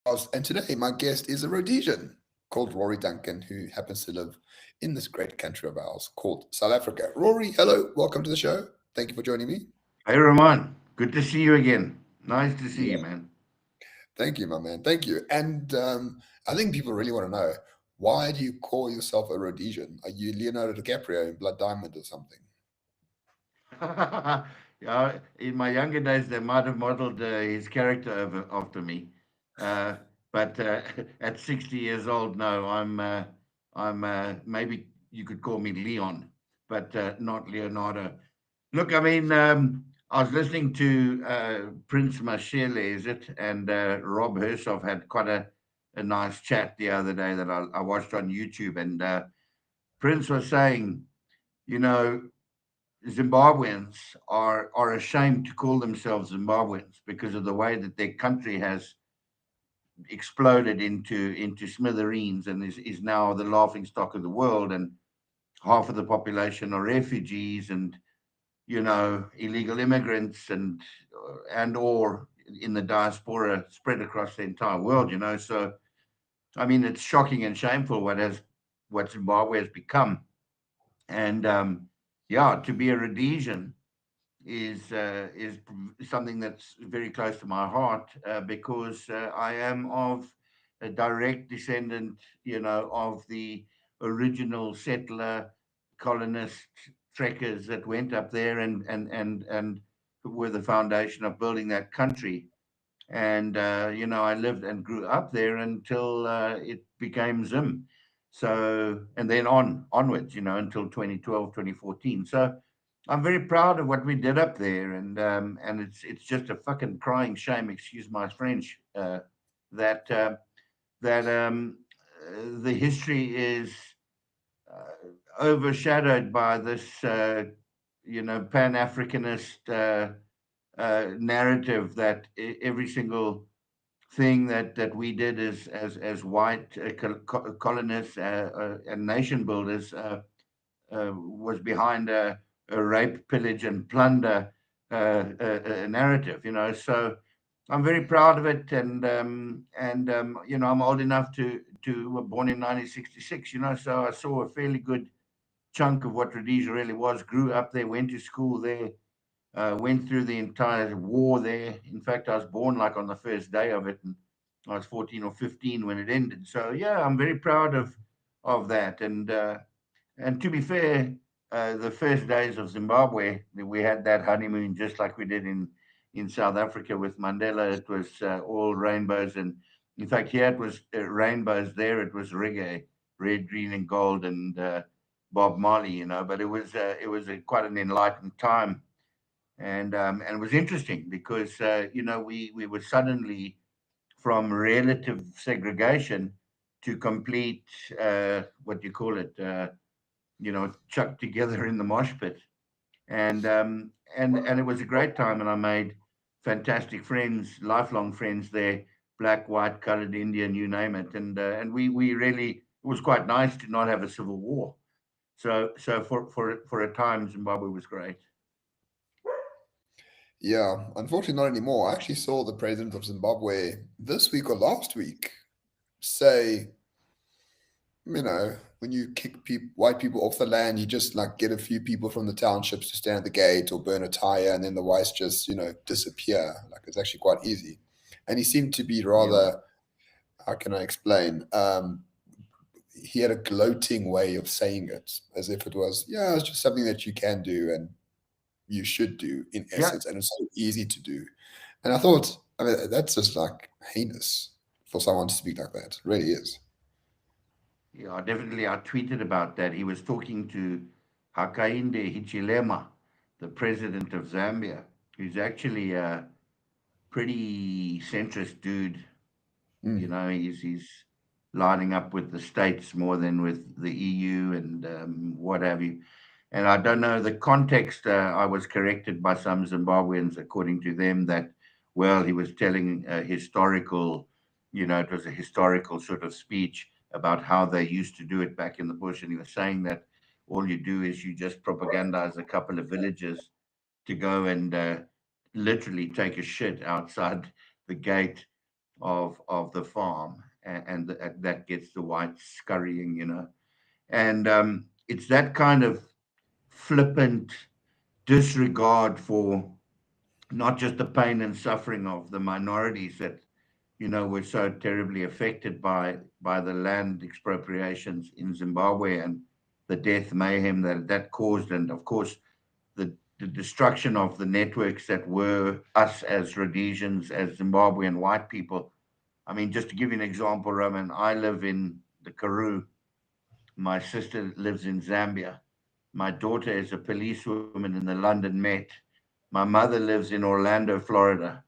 And today my guest is a Rhodesian called Rory Duncan, who happens to live in this great country of ours called South Africa. Rory, hello, welcome to the show. Thank you for joining me. Hey, Roman. Good to see you again. Nice to see you, Yeah, man. thank you, my man. Thank you. And I think people really want to know, why do you call yourself a Rhodesian? Are you Leonardo DiCaprio in Blood Diamond or something? Yeah, in my younger days, they might have modeled his character after me. Uh, but at 60 years old, no, I'm maybe you could call me Leon, but not Leonardo. Look, I mean, I was listening to Prince Mashele, is it? And Rob Hershoff had quite a nice chat the other day that I watched on YouTube. And Prince was saying, you know, Zimbabweans are ashamed to call themselves Zimbabweans because of the way that their country has exploded into smithereens and is now the laughing stock of the world. And half of the population are refugees and illegal immigrants and or in the diaspora spread across the entire world. So I mean, it's shocking and shameful what Zimbabwe has become. And yeah, to be a Rhodesian is something that's very close to my heart because I am of a direct descendant, of the original settler colonist trekkers that went up there and were the foundation of building that country. And I lived and grew up there until it became Zim. So and then onwards, until 2012, 2014. So I'm very proud of what we did up there, and it's just a fucking crying shame, excuse my French, that the history is overshadowed by this Pan Africanist narrative that every single thing that we did as white colonists and nation builders was behind a rape, pillage, and plunder narrative. So I'm very proud of it, and I'm old enough to born in 1966. So I saw a fairly good chunk of what Rhodesia really was. Grew up there, went to school there, went through the entire war there. In fact, I was born like on the first day of it, and I was 14 or 15 when it ended. So yeah, I'm very proud of that. And to be fair, the first days of Zimbabwe, we had that honeymoon just like we did in South Africa with Mandela. It was all rainbows, and in fact, here it was rainbows. There it was reggae, red, green, and gold, and Bob Marley. But it was quite an enlightened time, and it was interesting because we were suddenly from relative segregation to complete what do you call it, chucked together in the mosh pit. And it was a great time, and I made fantastic friends, lifelong friends there, black, white, colored, Indian, you name it. And we really, it was quite nice to not have a civil war. So for a time, Zimbabwe was great. Yeah, unfortunately, not anymore. I actually saw the president of Zimbabwe this week or last week say, when you kick white people off the land, you just like get a few people from the townships to stand at the gate or burn a tire, and then the whites just, disappear. Like it's actually quite easy. And he seemed to be Yeah. rather, how can I explain? He had a gloating way of saying it, as if it was, yeah, it's just something that you can do and you should do in Yeah. essence, and it's so easy to do. And I thought, I mean, that's just like heinous for someone to speak like that. It really is. Yeah, definitely. I tweeted about that. He was talking to Hakainde Hichilema, the president of Zambia, who's actually a pretty centrist dude. Mm. He's lining up with the states more than with the EU and what have you. And I don't know the context. I was corrected by some Zimbabweans, according to them, that well, he was telling a historical, it was a historical sort of speech about how they used to do it back in the bush, and he was saying that all you do is you just propagandize a couple of villages to go and literally take a shit outside the gate of the farm, and that gets the whites scurrying, and it's that kind of flippant disregard for not just the pain and suffering of the minorities that were so terribly affected by the land expropriations in Zimbabwe, and the death mayhem that caused, and of course the destruction of the networks that were us as Rhodesians, as Zimbabwean white people. I mean, just to give you an example, Roman, I live in the Karoo. My sister lives in Zambia. My daughter is a policewoman in the London Met. My mother lives in Orlando, Florida.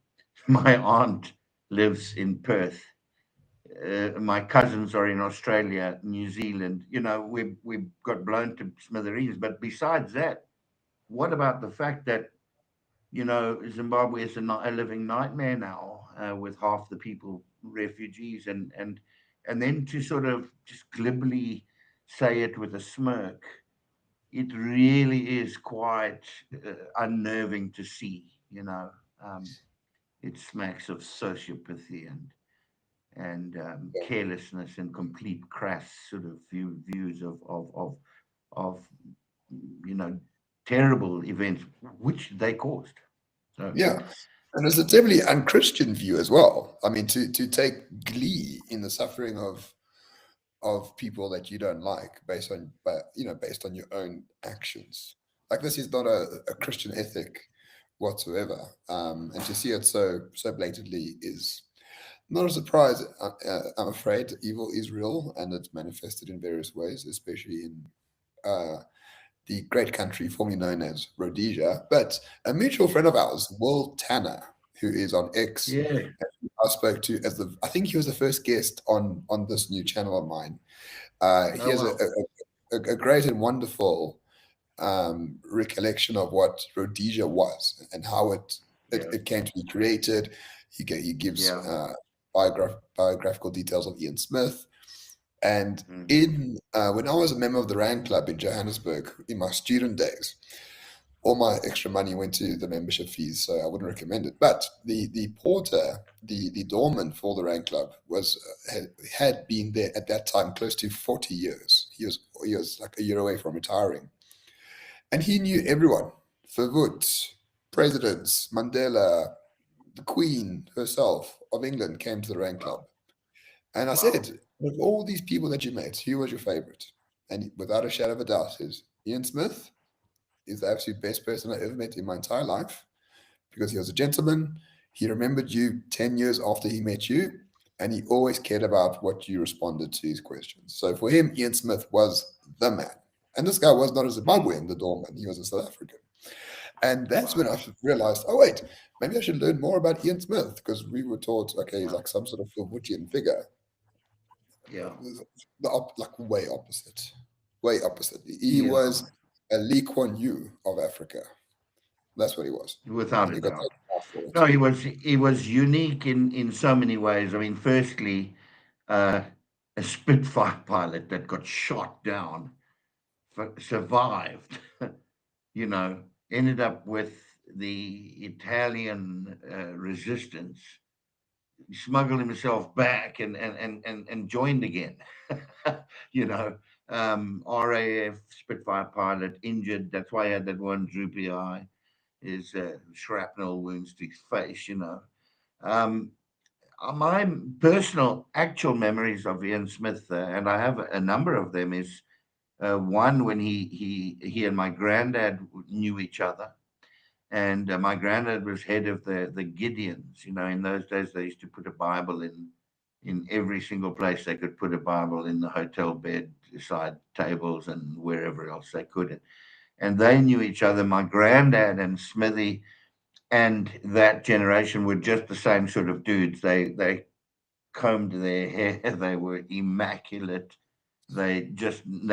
My aunt lives in Perth. My cousins are in Australia, New Zealand. We've got blown to smithereens. But besides that, what about the fact that Zimbabwe is a living nightmare now, with half the people refugees, and then to sort of just glibly say it with a smirk, it really is quite unnerving to see. Um, it smacks of sociopathy and carelessness and complete crass sort of views of you know terrible events which they caused. So Yeah. And it's a definitely unchristian view as well. I mean, to take glee in the suffering of people that you don't like based on your own actions. Like this is not a Christian ethic whatsoever. And to see it so blatantly is not a surprise. I'm afraid evil is real and it's manifested in various ways, especially in uh, the great country formerly known as Rhodesia. But a mutual friend of ours, Will Tanner, who is on X, yeah. I spoke to as I think he was the first guest on this new channel of mine. He Oh has well. a great and wonderful recollection of what Rhodesia was and how Yeah. it came to be created. He gives Yeah. biographical details of Ian Smith. And Mm. in when I was a member of the Rand Club in Johannesburg in my student days, all my extra money went to the membership fees, so I wouldn't recommend it. But the porter, the doorman for the Rand Club was had been there at that time close to 40 years. He was like a year away from retiring, and he knew everyone. Verwoerd, presidents, Mandela, the Queen herself of England came to the Rand Club. Wow. And I Wow. said, of all these people that you met, who was your favorite? And without a shadow of a doubt, says Ian Smith is the absolute best person I ever met in my entire life because he was a gentleman. He remembered you 10 years after he met you, and he always cared about what you responded to his questions. So for him, Ian Smith was the man. And this guy was not a Mm. Zimbabwean, the doorman, he was a South African. And that's when Wow. I realized, oh, wait, maybe I should learn more about Ian Smith because we were taught, okay, he's Wow. like some sort of Filbutian figure. Yeah. Like way opposite, way opposite. He Yeah. was a Lee Kuan Yew of Africa. That's what he was, Without and a he got doubt. taken off for it. No, he was unique in so many ways. I mean, firstly, uh, a Spitfire pilot that got shot down, survived. you know, Ended up with the Italian resistance. He smuggled himself back and joined again. you know, RAF Spitfire pilot injured. That's why he had that one droopy eye. His shrapnel wounds to his face. Um, my personal actual memories of Ian Smith, and I have a number of them, is one when he and my granddad knew each other, and my granddad was head of the Gideons. In those days they used to put a Bible in every single place they could put a Bible, in the hotel bed, side tables, and wherever else they could. And they knew each other. My granddad and Smithy and that generation were just the same sort of dudes. They combed their hair. They were immaculate. They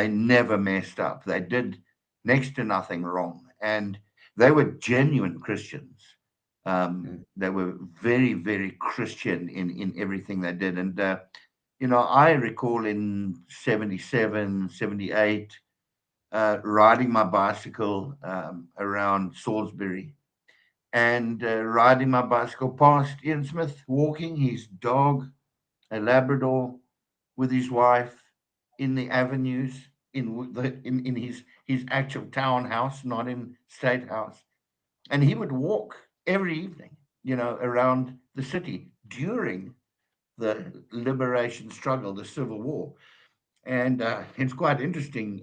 never messed up. They did next to nothing wrong, and they were genuine Christians. Mm. They were very, very Christian in everything they did. And I recall in 77, 78, riding my bicycle around Salisbury, and riding my bicycle past Ian Smith, walking his dog, a Labrador, with his wife in the avenues in his actual townhouse, not in state house, and he would walk every evening, around the city during the liberation struggle, the Civil War, and it's quite interesting.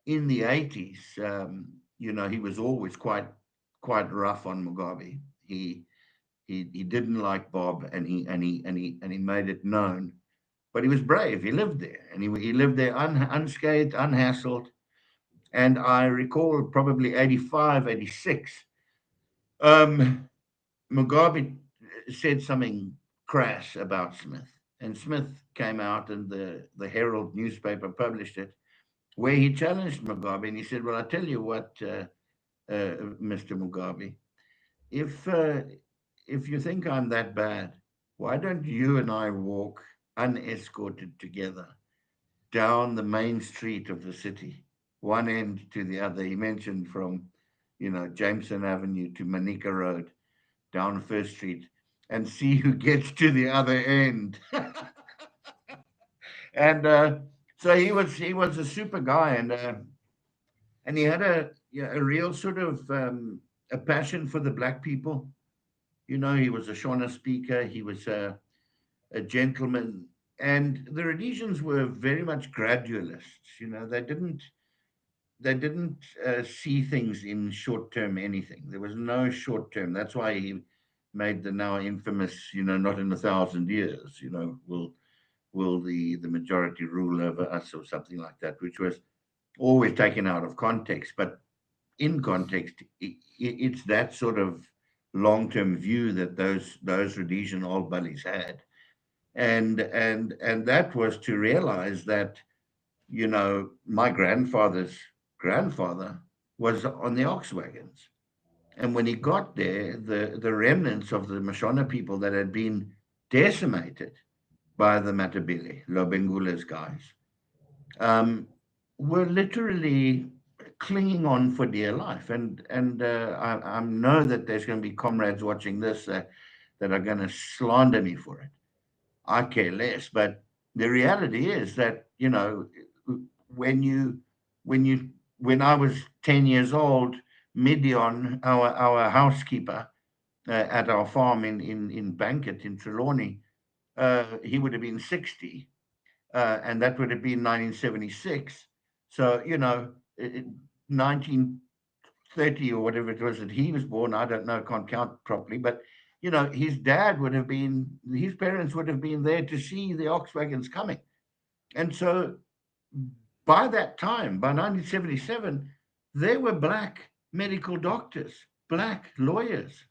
In the 80s, he was always quite rough on Mugabe. He didn't like Bob, and he made it known. But he was brave. He lived there, and he lived there unscathed, unhassled. And I recall probably 85, 86. Um, Mugabe said something crass about Smith, and Smith came out, and the Herald newspaper published it, where he challenged Mugabe, and he said, "Well, I tell you what, Mr. Mugabe, if uh, if you think I'm that bad, why don't you and I walk unescorted together down the main street of the city, one end to the other?" He mentioned from, Jameson Avenue to Manica Road, down First Street, and see who gets to the other end. And so he was a super guy, and he had a real sort of a passion for the black people. He was a Shona speaker. He was a gentleman, and the Rhodesians were very much gradualists. They didn't see things in short term anything. There was no short term. That's why he made the now infamous, not in 1,000 years, will the majority rule over us, or something like that, which was always taken out of context. But in context, it's that sort of long-term view that those Rhodesian old bullies had, and that was to realize that my grandfather's grandfather was on the ox wagons, and when he got there, the remnants of the Mashona people that had been decimated by the Matabele, Lobengula's guys, um, were literally clinging on for dear life. And I know that there's going to be comrades watching this that are going to slander me for it. I care less, but the reality is that when you when you when I was 10 years old, Midion, our housekeeper at our farm in Bankett in Trelawney, he would have been 60, and that would have been 1976. So, 1930 or whatever it was that he was born, I don't know, can't count properly, but his parents would have been there to see the ox wagons coming. And so by that time, by 1977, there were black medical doctors, black lawyers,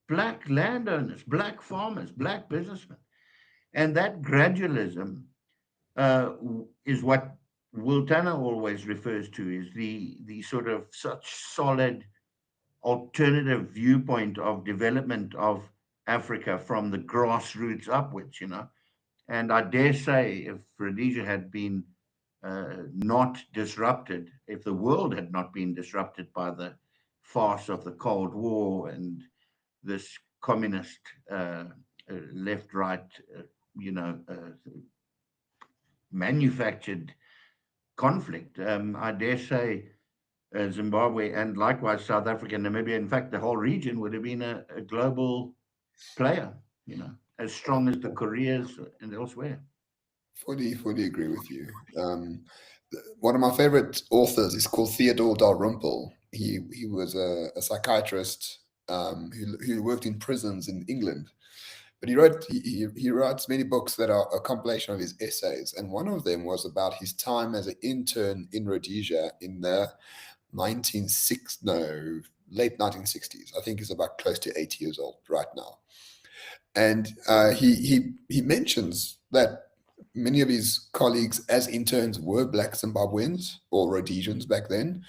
black landowners, black farmers, black businessmen. And that gradualism is what Will Tanner always refers to, is the sort of such solid alternative viewpoint of development of Africa from the grassroots upwards. And I dare say, if Rhodesia had been not disrupted, if the world had not been disrupted by the farce of the Cold War and this communist left right, you know, uh, manufactured conflict, I dare say Zimbabwe and likewise South Africa, Namibia, in fact, the whole region would have been a global player, as strong as the Koreas and elsewhere. Fully agree with you. One of my favorite authors is called Theodore Dalrymple. He was a psychiatrist who worked in prisons in England. But he writes many books that are a compilation of his essays, and one of them was about his time as an intern in Rhodesia in the late 1960s. I think he's about close to 80 years old right now. And he mentions that many of his colleagues as interns were black Zimbabweans or Rhodesians back then.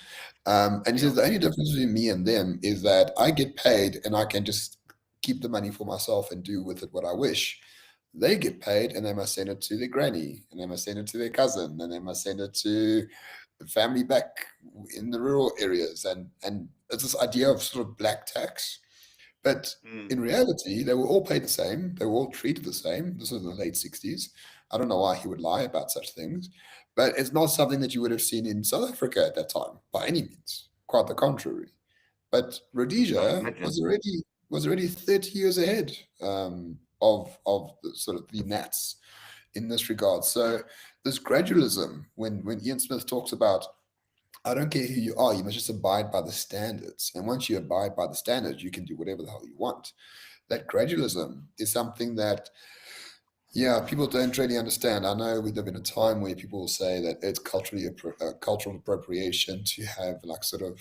And he Yeah. says the only difference between me and them is that I get paid and I can just keep the money for myself and do with it what I wish. They get paid and they must send it to their granny and they must send it to their cousin and they must send it to the family back in the rural areas. And it's this idea of sort of black tax. But Mm. in reality, they were all paid the same. They were all treated the same. This was in the late 60s. I don't know why he would lie about such things, but it's not something that you would have seen in South Africa at that time by any means. Quite the contrary. But I Rhodesia imagine. was already 30 years ahead of the, sort of the Nats in this regard. So this gradualism, when Ian Smith talks about, I don't care who you are, you must just abide by the standards. And once you abide by the standards, you can do whatever the hell you want. That gradualism is something that, yeah, people don't really understand. I know we live in a time where people will say that it's cultural appropriation to have like sort of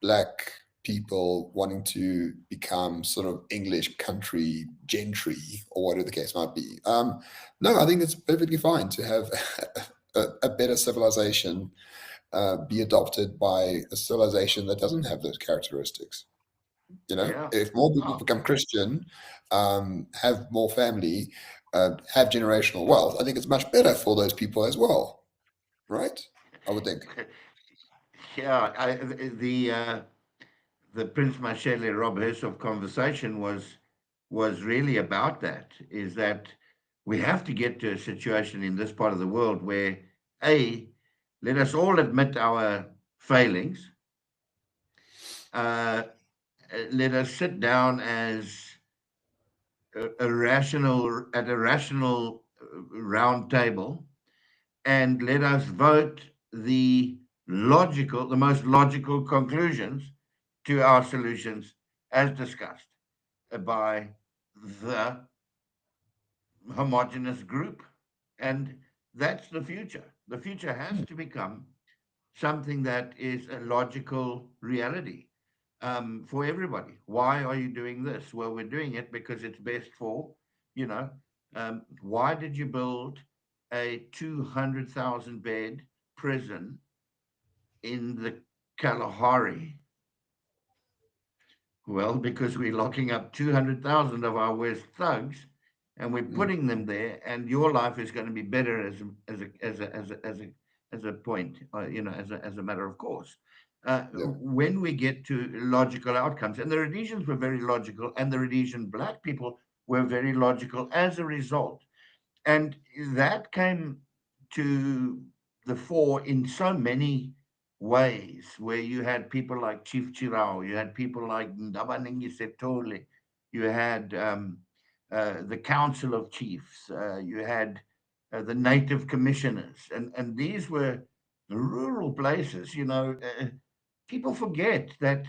black people wanting to become sort of English country gentry or whatever the case might be. No, I think it's perfectly fine to have a better civilization be adopted by a civilization that doesn't have those characteristics. You know, Yeah. if more people Oh, become Christian, have more family, have generational wealth, I think it's much better for those people as well, right? I would think. yeah. The Prince Mashele Rob Hersov conversation was really about that. Is that we have to get to a situation in this part of the world where a let us all admit our failings. Uh, let us sit down as a rational at a rational round table and let us vote the most logical conclusions to our solutions as discussed by the homogenous group. And that's the future. The future has to become something that is a logical reality for everybody. Why are you doing this? Well, we're doing it because it's best for, you know, why did you build a 200,000 bed prison in the Kalahari? Well, because we're locking up 200,000 of our worst thugs and we're Mm, putting them there, and your life is going to be better as a point, as a matter of course. yeah. When we get to logical outcomes, and the Rhodesians were very logical, and the Rhodesian black people were very logical as a result. And that came to the fore in so many ways, where you had people like Chief Chirao, you had people like Ndabaningi Setole, you had the Council of Chiefs, you had the Native Commissioners, and these were rural places. People forget that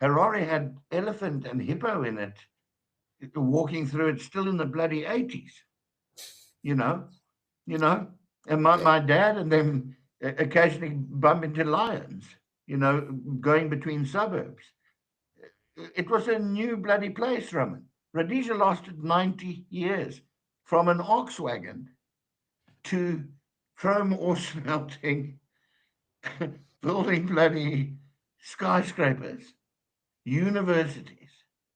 Harare had elephant and hippo in it, walking through it still in the bloody 80s, you know you know. And Yeah. my dad and them occasionally bump into lions, going between suburbs. It was a new bloody place, Roman. Rhodesia lasted 90 years from an ox wagon to chrome ore smelting, building bloody skyscrapers, universities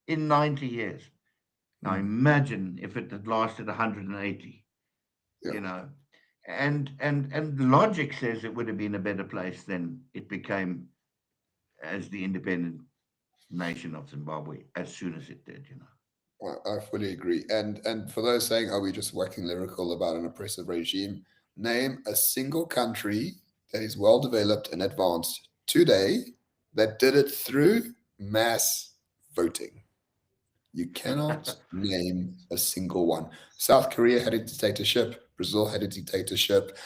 in 90 years. Now Mm, imagine if it had lasted 180, yeah. you know. And logic says it would have been a better place than it became as the independent nation of Zimbabwe as soon as it did. I fully agree. And for those saying, "Are we just waxing lyrical about an oppressive regime?" Name a single country that is well developed and advanced today that did it through mass voting. You cannot name a single one. South Korea had a dictatorship. Brazil had a dictatorship.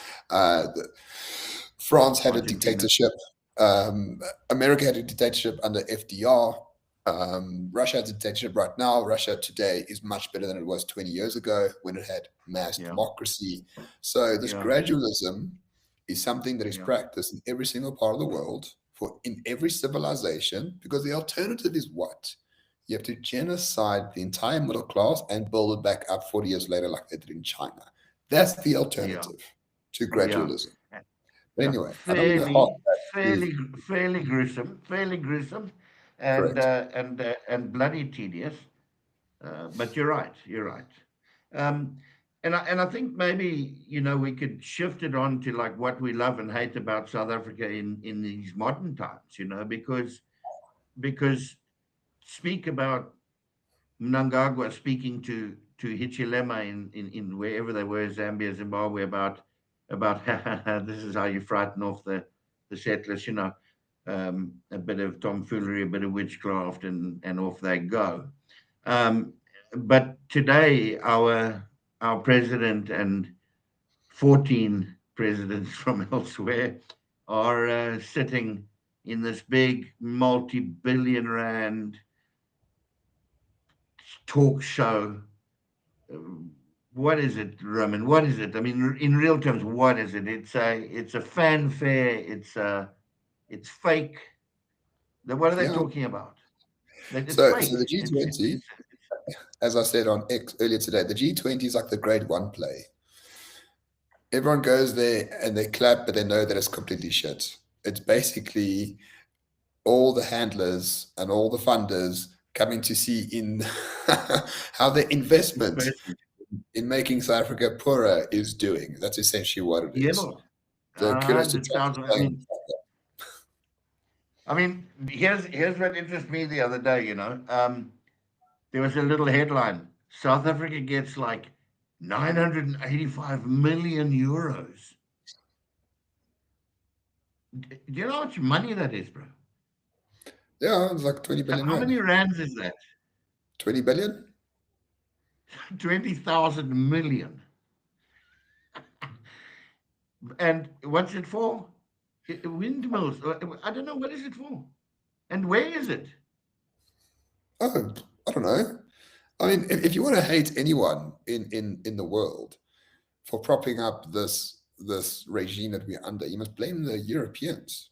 France had a Argentina, dictatorship. Um, America had a dictatorship under FDR. Russia has a dictatorship right now. Russia today is much better than it was 20 years ago when it had mass yeah, democracy. So this yeah, gradualism is something that is yeah, practiced in every single part of the world for in every civilization because the alternative is what? You have to genocide the entire middle class and build it back up 40 years later, like they did in China. That's the yeah, alternative to yeah, gradualism. But yeah. anyway, I don't want to harp Fairly, back to fairly gruesome, correct. and bloody tedious. But you're right. You're right. Um, and I think maybe we could shift it on to like what we love and hate about South Africa in these modern times. Because speak about Mnangagwa speaking to Hichilema in wherever they were, Zambia, Zimbabwe, about this is how you frighten off the settlers, a bit of tomfoolery, a bit of witchcraft, and off they go. Um, but today, our president and 14 presidents from elsewhere are sitting in this big multi-billion rand talk show. What is it, Roman? What is it? I mean, in real terms, what is it? It's a fanfare. It's fake. What are they Yeah. talking about? That it's So fake. the G20, as I said on X earlier today, the G20 is like the grade one play. Everyone goes there and they clap, but they know that it's completely shit. It's basically all the handlers and all the funders coming to see in how the It's investment basically, in making South Africa poorer is doing. That's essentially what it yeah, is. So kudos to Trump for 100,000. I saying, mean, here's what interested me the other day. There was a little headline: South Africa gets like 985 million euros. Do you know how much money that is, bro? yeah, it's like 20 billion How rand. many rands is that? 20 billion? 20,000 million. And what's it for? Windmills. I don't know. What is it for? And where is it? Oh, I don't know. I mean, if you want to hate anyone in the world for propping up this regime that we're under, you must blame the Europeans.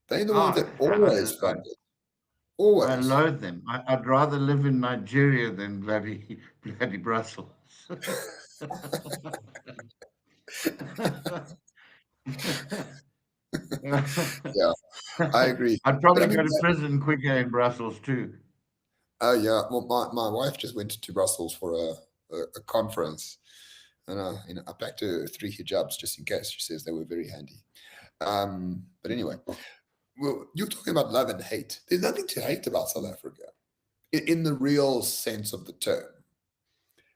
They're the ones Ah, that always I, fund it. I Always. loathe them. I'd rather live in Nigeria than bloody Brussels. Yeah, I agree. I'd But I probably mean, go to prison quicker in Brussels too. oh yeah. Well, my wife just went to Brussels for a conference, and I packed her three hijabs just in case. She says they were very handy. But anyway, well, you're talking about love and hate. There's nothing to hate about South Africa in the real sense of the term.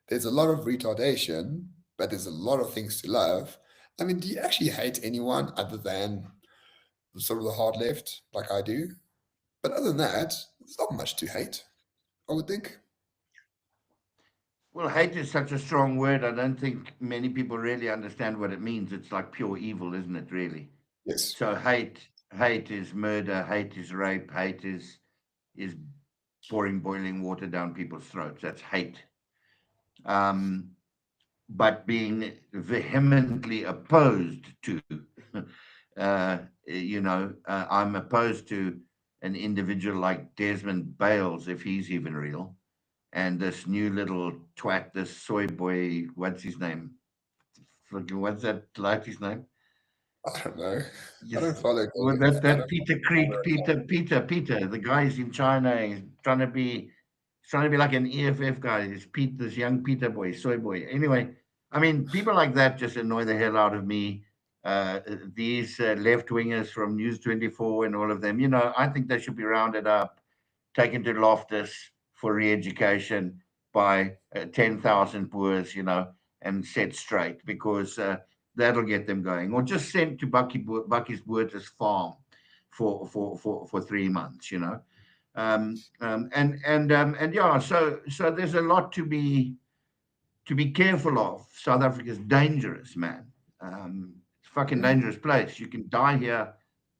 There's a lot of retardation, but there's a lot of things to love. I mean, do you actually hate anyone other than sort of the hard left, like I do? But other than that, there's not much to hate, I would think. Well, hate is such a strong word. I don't think many people really understand what it means. It's like pure evil, isn't it? Really. Yes. So hate is murder. Hate is rape. Hate is pouring boiling water down people's throats. That's hate. Um, but being vehemently opposed to, I'm opposed to an individual like Desmond Bales, if he's even real, and this new little twat, this soy boy, what's his name? What's that like his name? I don't know. I don't Yes. follow. Well, I that don't Peter Creek, Peter, the guy's in China. He's trying to be like an EFF guy. He's Pete, this young Peter boy, soy boy. Anyway, I mean, people like that just annoy the hell out of me. These left wingers from News 24 and all of them, I think they should be rounded up, taken to Loftus for re-education by 10,000 Boers, and set straight because that'll get them going. Or just sent to Bucky's Boer's farm for 3 months, and yeah, so there's a lot to be careful of. South Africa's dangerous, man. It's a fucking know. dangerous place. You can die here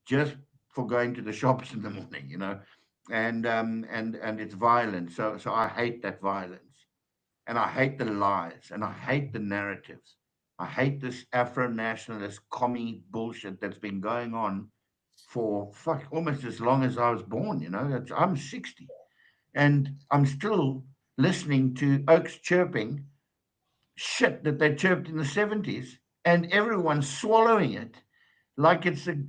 just for going to the shops in the morning, and it's violent. So I hate that violence, and I hate the lies, and I hate the narratives. I hate this Afro nationalist commie bullshit that's been going on for fuck almost as long as I was born. I'm 60, and I'm still listening to oaks chirping shit that they chirped in the 70s, and everyone's swallowing it like it's the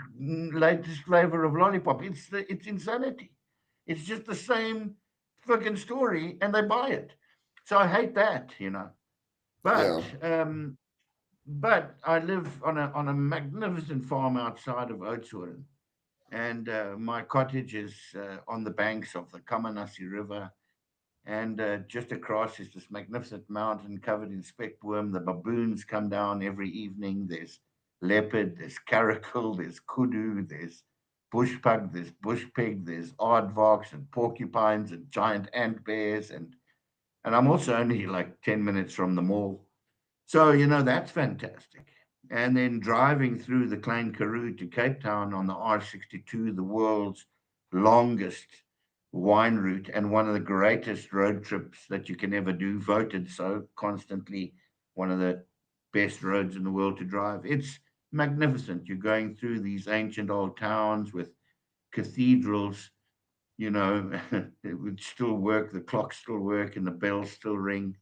latest flavor of lollipop. It's insanity. It's just the same fucking story, and they buy it. So I hate that. But Yeah. but I live on a magnificent farm outside of Oudtshoorn, and my cottage is on the banks of the Kamanasi River, And just across is this magnificent mountain covered in speckworm. The baboons come down every evening. There's leopard, there's caracal, there's kudu, there's bush pug, there's bush pig, there's aardvarks and porcupines and giant ant bears. And I'm also only like 10 minutes from the mall. So, that's fantastic. And then driving through the Klein Karoo to Cape Town on the R62, the world's longest wine route and one of the greatest road trips that you can ever do, voted so constantly one of the best roads in the world to drive. It's magnificent. You're going through these ancient old towns with cathedrals, it would still work, the clocks still work, and the bells still ring,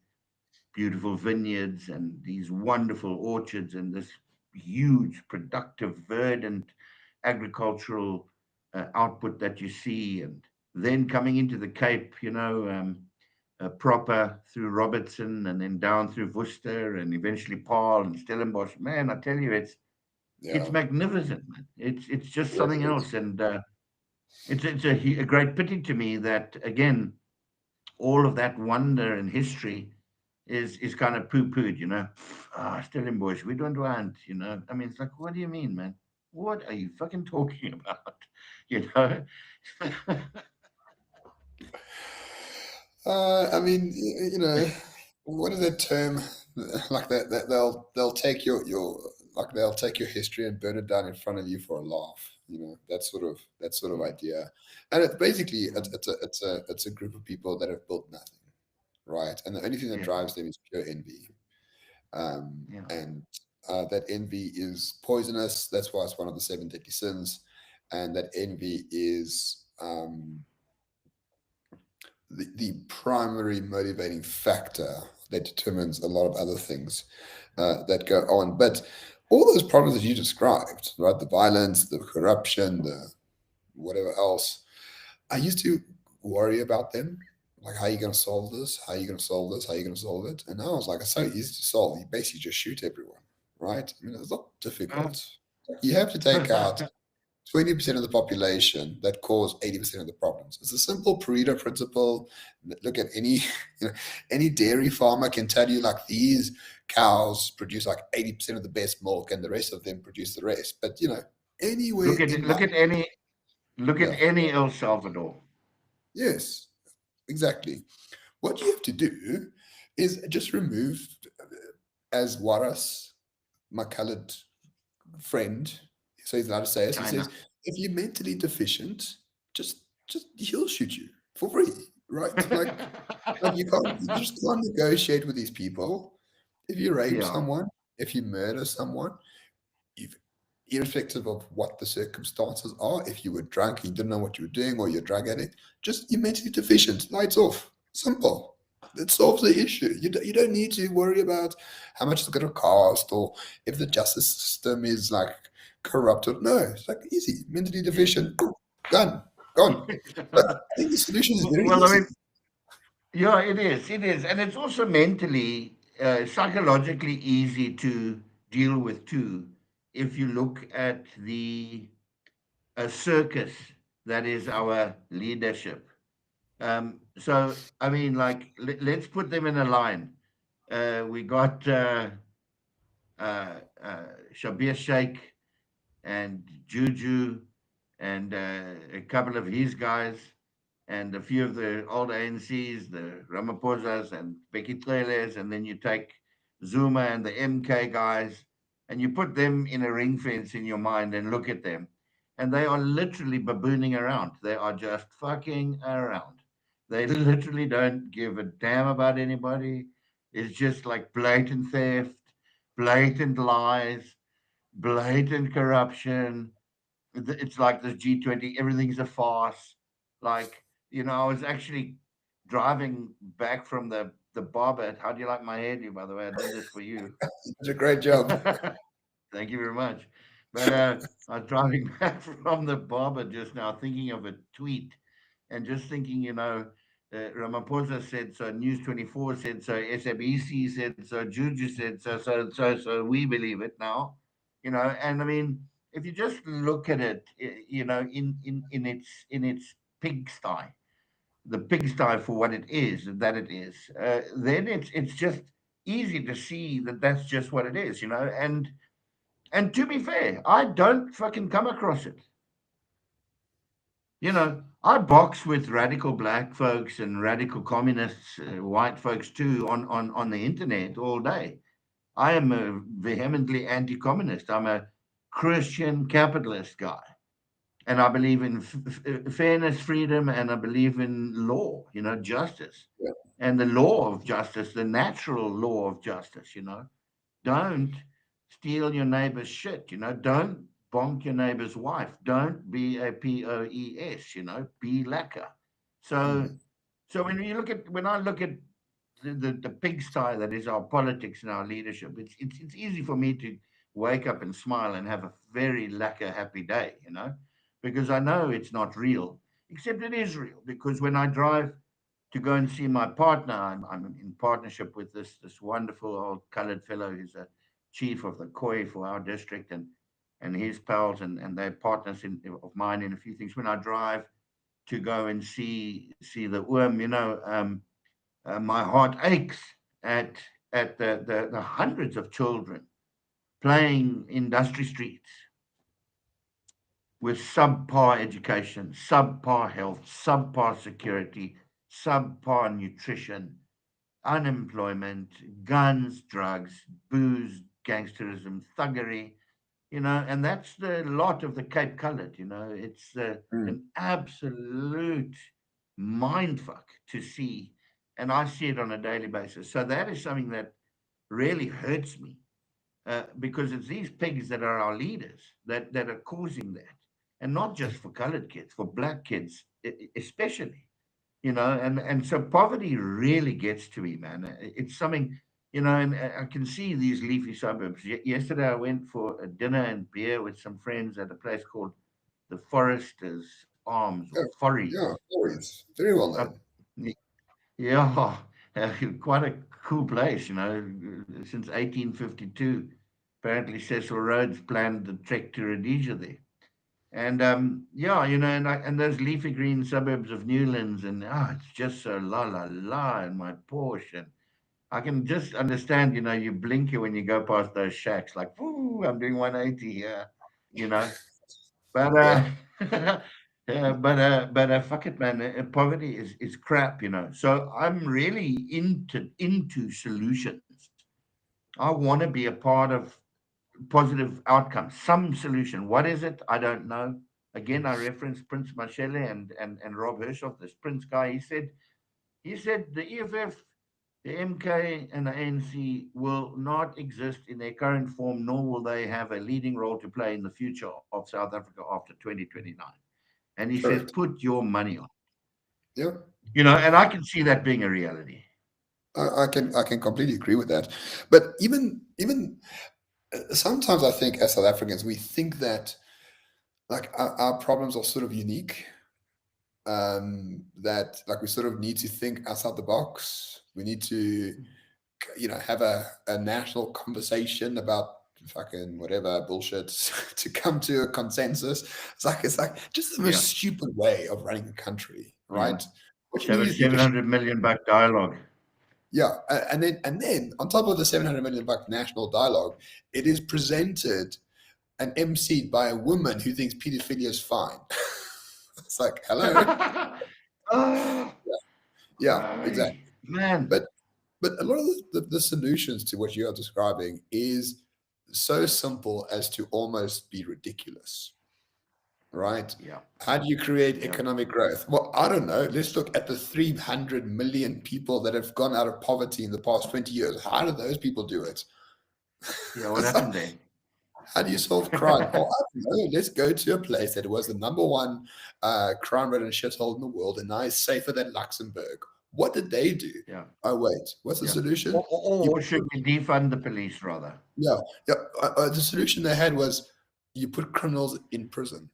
beautiful vineyards and these wonderful orchards and this huge, productive, verdant agricultural output that you see. And then coming into the Cape, proper through Robertson and then down through Worcester and eventually Paarl and Stellenbosch. Man, I tell you, it's Yeah, magnificent, man. It's just yes, something it is. else, and it's a great pity to me that again all of that wonder and history is kind of poo-pooed. Stellenbosch, we don't want. I mean, it's like, what do you mean, man? What are you fucking talking about? You know? I mean, what is that term? Like that they'll take your like they'll take your history and burn it down in front of you for a laugh. That sort of Yeah, idea, and it's basically yeah, it's a group of people that have built nothing, right? And the only thing that yeah, drives them is pure envy, yeah. and that envy is poisonous. That's why it's one of the seven deadly sins, and that envy is the primary motivating factor that determines a lot of other things that go on. But all those problems that you described, right? The violence, the corruption, the whatever else, I used to worry about them. Like, how are you going to solve this? How are you going to solve this? How are you going to solve it? And now I was like, it's so easy to solve. You basically just shoot everyone, right? I mean, it's not Uh, difficult. You have to take out 20% of the population that cause 80% of the problems. It's a simple Pareto principle. Look at any, any dairy farmer can tell you like these cows produce like 80% of the best milk and the rest of them produce the rest. But anywhere look at in look life, at any look at yeah, any El Salvador. yes, exactly. What you have to do is just remove, as Waras, my colored friend, so he's allowed to say this. He says, China. if you're mentally deficient, just he'll shoot you for free, right? Like you just can't negotiate with these people. If you rape Yeah. someone, if you murder someone, if irrespective of what the circumstances are, if you were drunk and you didn't know what you were doing, or you're a drug addict, just you're mentally deficient. Lights off. Simple. It solves the issue. You don't need to worry about how much it's going to cost, or if the justice system is like corrupted. No, it's like easy. Mentally Yeah. deficient, gone, gone. But I think the solution is very Well, I easy. mean, yeah, it is. It is, and it's also mentally, psychologically easy to deal with too. If you look at the circus that is our leadership. So, I mean, like, let's put them in a line. We got Shabir Sheikh and Juju and a couple of his guys and a few of the old ANCs, the Ramaphosas and Becky Tleles, and then you take Zuma and the MK guys, and you put them in a ring fence in your mind and look at them, and they are literally babooning around. They are just fucking around. They literally don't give a damn about anybody. It's just like blatant theft, blatant lies, blatant corruption. It's like this G20, everything's a farce. Like, I was actually driving back from the barber. How do you like my hairdo, by the way? I did this for you. It's a great job. Thank you very much. But I was driving back from the barber just now, thinking of a tweet and just thinking, Ramaphosa said so, News 24 said so, SABC said so, Juju said so, so we believe it now, and I mean, if you just look at it, in its pigsty, the pigsty for what it is, that it is, then it's just easy to see that that's just what it is, you know. And to be fair, I don't fucking come across it. You know, I box with radical black folks and radical communists, white folks too, on the internet all day. I am a vehemently anti-communist. I'm a Christian capitalist guy, and I believe in fairness, freedom, and I believe in law. You know, justice, Yeah. and the law of justice, the natural law of justice. You know, don't steal your neighbor's shit. You know, don't bonk your neighbor's wife. Don't be a POES. You know, be lacquer. So, Mm. so when I look at the pigsty that is our politics and our leadership, it's easy for me to wake up and smile and have a very lacquer happy day. You know, because I know it's not real, except it is real. Because when I drive to go and see my partner, I'm in partnership with this wonderful old colored fellow who's a chief of the Khoi for our district, and his pals, and they're partners of mine in a few things. When I drive to go and see the worm, my heart aches at the hundreds of children playing industry streets with subpar education, subpar health, subpar security, subpar nutrition, unemployment, guns, drugs, booze, gangsterism, thuggery, and that's the lot of the Cape Colored. It's Mm. an absolute mindfuck to see, and I see it on a daily basis. So that is something that really hurts me, because it's these pigs that are our leaders that are causing that, and not just for colored kids, for black kids especially. And so poverty really gets to me, man. It's something, and I can see these leafy suburbs. Yesterday I went for a dinner and beer with some friends at a place called the Foresters Arms, or Yeah, Forries. yeah, always very well Up, known. yeah, quite a cool place, since 1852. Apparently Cecil Rhodes planned the trek to Rhodesia there. And yeah, and those leafy green suburbs of Newlands, and it's just so la la la in my Porsche. And I can just understand, you blink it when you go past those shacks, like, whoo, I'm doing 180 here, you know. But Yeah. fuck it, man. Poverty is crap, So I'm really into solutions. I want to be a part of positive outcome, some solution. What is it? I don't know. Again, I reference Prince Mashele and Rob Hershoff, this Prince guy. He said the EFF, the MK, and the ANC will not exist in their current form, nor will they have a leading role to play in the future of South Africa after 2029. And he says, Correct. put your money on. Yeah. And I can see that being a reality. I can completely agree with that. But even sometimes I think as South Africans we think that like our problems are sort of unique. That like we sort of need to think outside the box. We need to have a national conversation about fucking whatever bullshit to come to a consensus. It's like just the Yeah, most stupid way of running a country, yeah. right? What you need Seven is seven leadership. hundred million buck dialogue. Yeah, and then on top of the 700 million buck national dialogue, it is presented and emceed by a woman who thinks pedophilia is fine. It's like, hello. Oh, Yeah, exactly. man. But a lot of the solutions to what you are describing is so simple as to almost be ridiculous, right? Yeah, How do you create yeah. economic growth? Well, I don't know. Let's look at the 300 million people that have gone out of poverty in the past 20 years. How do those people do it? Yeah, what happened there? How do you solve crime? Oh, I don't know. Let's go to a place that was the number one crime-ridden shithole in the world and now is safer than Luxembourg. What did they do? Yeah, Oh, wait. What's the yeah. solution? You Or should we defund the police rather? Yeah, yeah. The solution they had was you put criminals in prison.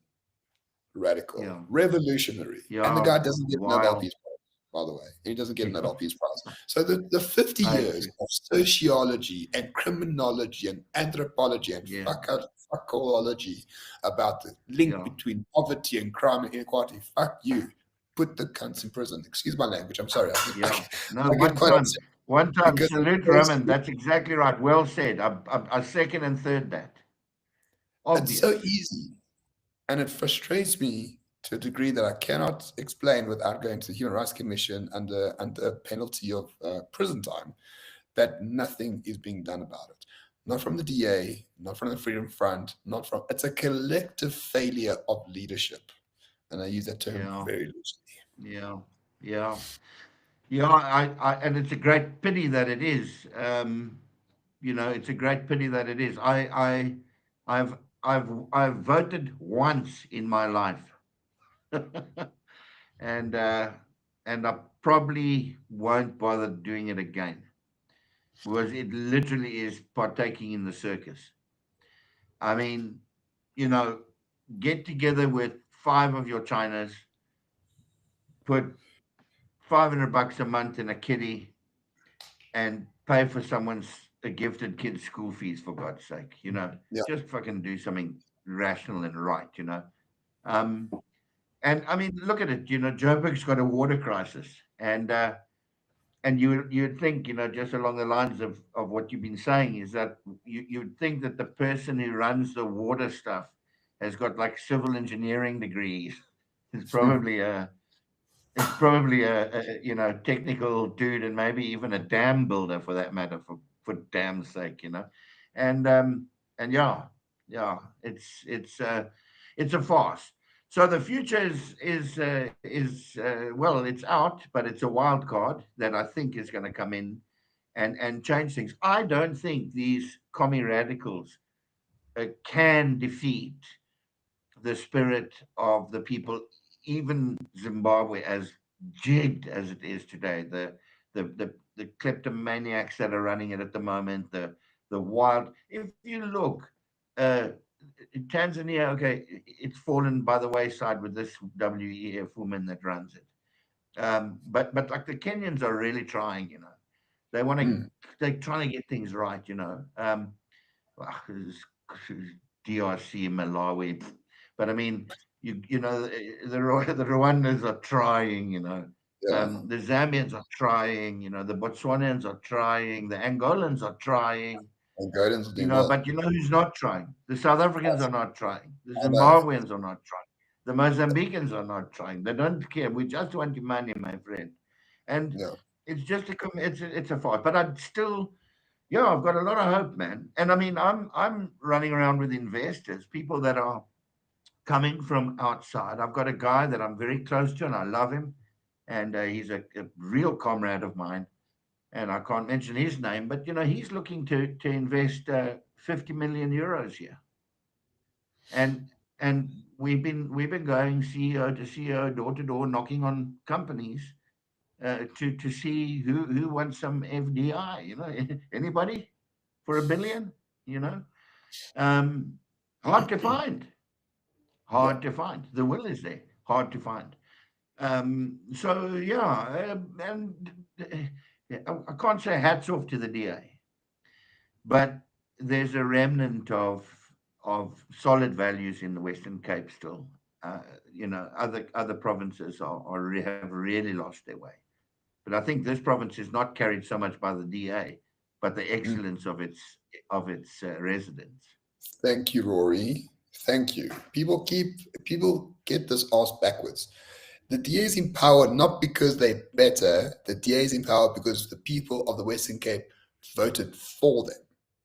Radical, Yeah, revolutionary, and the yeah. guy doesn't get a Nobel While, Peace Prize, by the way. He doesn't get a yeah, Nobel Peace Prize. So the 50 I years agree. of sociology and criminology and anthropology and Yeah, fuckology about the link yeah, between poverty and crime and inequality. Fuck you. put the cunts in prison. Excuse my language. I'm sorry. Yeah. No, I get quite upset one time, because salute Roman. That's exactly right. Well said. I second and third that. it's so Obvious. easy. And it frustrates me to a degree that I cannot explain without going to the Human Rights Commission under penalty of prison time, that nothing is being done about it. Not from the DA, not from the Freedom Front, not from. It's a collective failure of leadership, and I use that term Yeah. very loosely. Yeah. Yeah. Yeah. And it's a great pity that it is. It's a great pity that it is. I've, I've voted once in my life, and I probably won't bother doing it again because it literally is partaking in the circus. I mean, you know, get together with five of your Chinas, put $500 a month in a kitty, and pay for someone's a gifted kid's school fees for God's sake. Yeah. Just fucking do something rational and right. Um, and I mean, look at it. Joburg's got a water crisis, and you'd think, just along the lines of what you've been saying, is that you'd think that the person who runs the water stuff has got like civil engineering degrees. It's probably a technical dude, and maybe even a dam builder for that matter, for damn sake. And yeah, it's a farce. So the future is well, it's out, but it's a wild card that I think is going to come in and change things. I don't think these commie radicals can defeat the spirit of the people, even Zimbabwe, as jigged as it is today. The kleptomaniacs that are running it at the moment, the wild. If you look, uh, Tanzania, okay, it's fallen by the wayside with this WEF woman that runs it. But like the Kenyans are really trying. They want to. Mm. They're trying to get things right. DRC, Malawi. But I mean, the Rwandans are trying, Yeah. the Zambians are trying, the Botswanans are trying, the Angolans are trying, And Gordon's doing well. but you know who's not trying? The South Africans are not trying. The I know. Zimbabweans are not trying. The Mozambicans are not trying. They don't care. We just want your money, my friend. And Yeah. it's just it's a fight. But I'd still, yeah, I've got a lot of hope, man. And I mean, I'm running around with investors, people that are coming from outside. I've got a guy that I'm very close to, and I love him, and he's a real comrade of mine. And I can't mention his name, but he's looking to invest 50 million euros here, and we've been going CEO to CEO, door to door, knocking on companies to see who wants some FDI. Anybody for 1 billion? You know, um, hard to find. Yeah. Hard to find. The will is there. Hard to find. So yeah, and I can't say hats off to the DA, but there's a remnant of solid values in the Western Cape still. Other provinces have really lost their way. But I think this province is not carried so much by the DA, but the Mm. excellence of its residents. Thank you, Rory. Thank you. People get this ass backwards. The DA is empowered not because they're better. The DA is empowered because the people of the Western Cape voted for them,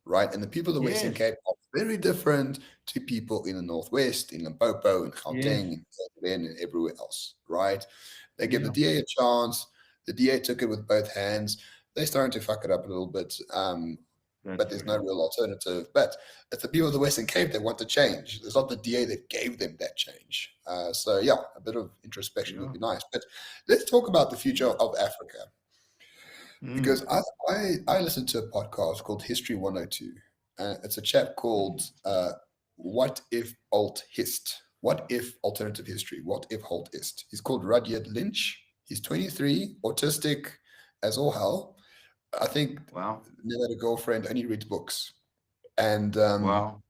right? And the people of the Western Yes, Cape are very different to people in the Northwest, in Limpopo, in yes, Gauteng, in KZN, and everywhere else, right? They give the yeah, DA a chance. The DA took it with both hands. They're starting to fuck it up a little bit. that's But for there's no sure. real alternative. But it's the people of the Western Cape that want to change. It's not the DA that gave them that change. So yeah, a bit of introspection would Yeah. be nice. But let's talk about the future of Africa Mm. because I listened to a podcast called History 102. It's a chap called What If Alt Hist? What If Alternative History? What If Halt Ist? He's called Rudyard Lynch. He's 23, autistic as all hell. I think Wow. never had a girlfriend, only reads books. And Wow.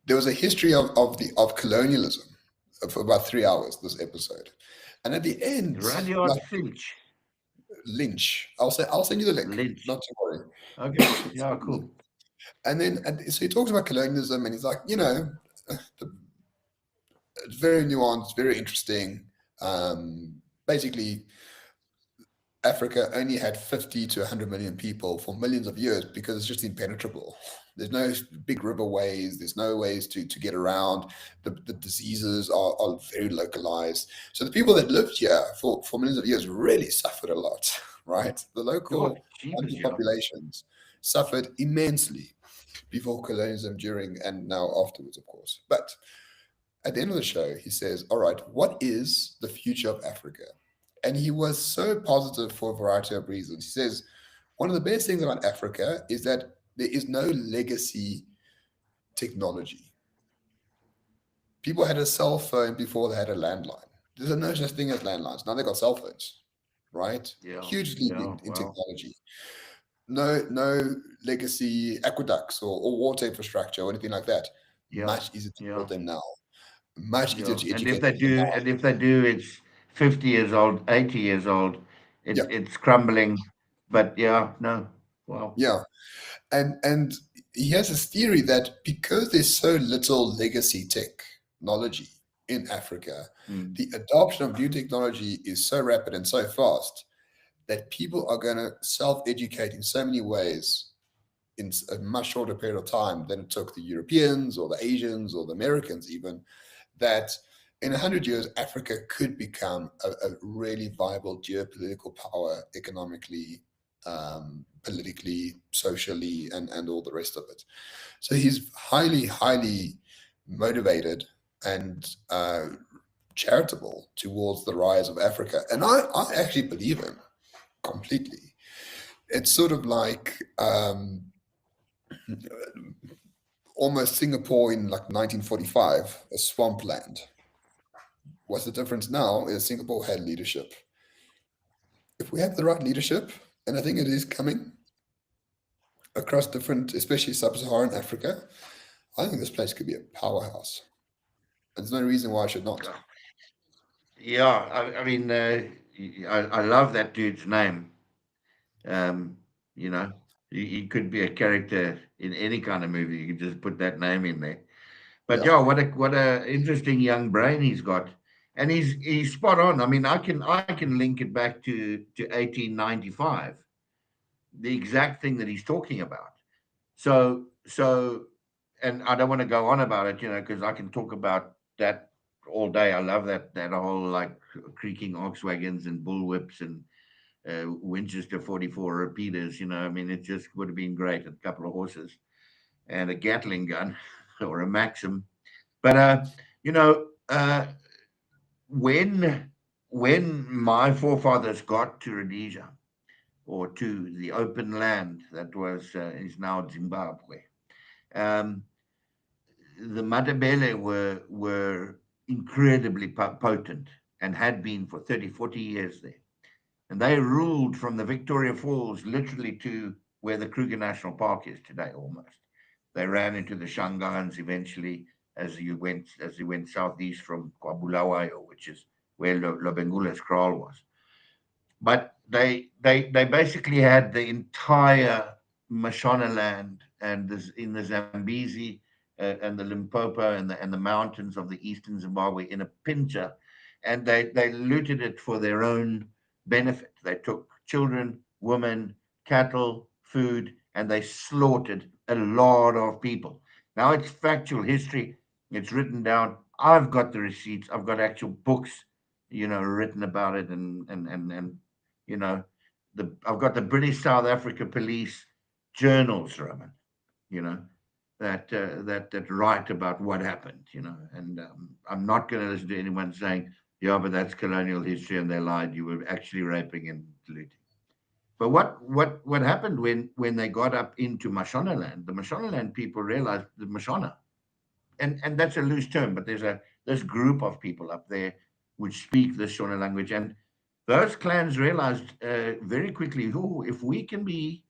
there was a history of colonialism for about 3 hours, this episode. And at the end, Rudyard like Finch. Lynch, I'll send you the link. Lynch. Not to worry. Okay. It's Yeah, not Lynch. cool. And so he talks about colonialism, and he's like, it's very nuanced, very interesting. Basically, Africa only had 50 to 100 million people for millions of years because it's just impenetrable. There's no big riverways, there's no ways to get around. The diseases are very localized. So the people that lived here for millions of years really suffered a lot, right? The Sure. local Cheapers, country yeah. populations suffered immensely before colonialism, during, and now afterwards, of course. But at the end of the show, he says, all right, what is the future of Africa? And he was so positive for a variety of reasons. He says, one of the best things about Africa is that there is no legacy technology. People had a cell phone before they had a landline. There's no such thing as landlines. Now they've got cell phones, right? Yeah. Huge leap Yeah. in Well, technology. No legacy aqueducts or water infrastructure or anything like that. yeah. Much easier to Yeah. build them now. Much easier Yeah. to And educate people now. if they do, it's 50 years old, 80 years old. Yeah, It's crumbling. But yeah, no. Wow. yeah. And he has this theory that because there's so little legacy technology in Africa, Mm. the adoption of new technology is so rapid and so fast that people are going to self-educate in so many ways in a much shorter period of time than it took the Europeans or the Asians or the Americans even, that in 100 years, Africa could become a really viable geopolitical power economically, politically, socially, and all the rest of it. So he's highly, highly motivated and charitable towards the rise of Africa. And I actually believe him completely. It's sort of like almost Singapore in like 1945, a swampland. What's the difference now is Singapore had leadership. If we have the right leadership, and I think it is coming across different, especially sub-Saharan Africa, I think this place could be a powerhouse. There's no reason why I should not. Yeah. I mean, I love that dude's name. Um, you know, he could be a character in any kind of movie. You could just put that name in there. But Yeah, yeah, what a interesting young brain he's got, and he's spot on. I mean, I can link it back to 1895, the exact thing that he's talking about. So, and I don't want to go on about it, because I can talk about that all day. I love that whole like creaking ox wagons and bullwhips and Winchester 44 repeaters. I mean, it just would have been great. A couple of horses and a Gatling gun or a Maxim. But you know, when my forefathers got to Rhodesia or to the open land that was is now Zimbabwe, um, the Matabele were incredibly potent and had been for 30, 40 years there. And they ruled from the Victoria Falls literally to where the Kruger National Park is today almost. They ran into the Shangans eventually as you went southeast from KwaBulawayo, which is where Lobengula's kraal was. But they basically had the entire Mashonaland and this, in the Zambezi and the Limpopo and the mountains of the eastern Zimbabwe in a pincher, and they looted it for their own benefit. They took children, women, cattle, food, and they slaughtered a lot of people. Now it's factual history. It's written down. I've got the receipts. I've got actual books, written about it, and you know, I've got the British South Africa Police journals, Roman. You know that write about what happened. And I'm not going to listen to anyone saying, "Yeah, but that's colonial history and they lied. You were actually raping and looting." But what happened when they got up into Mashonaland? The Mashonaland people realized the Mashona, and that's a loose term, but there's this group of people up there which speak the Shona language, and those clans realized very quickly, oh, if we can be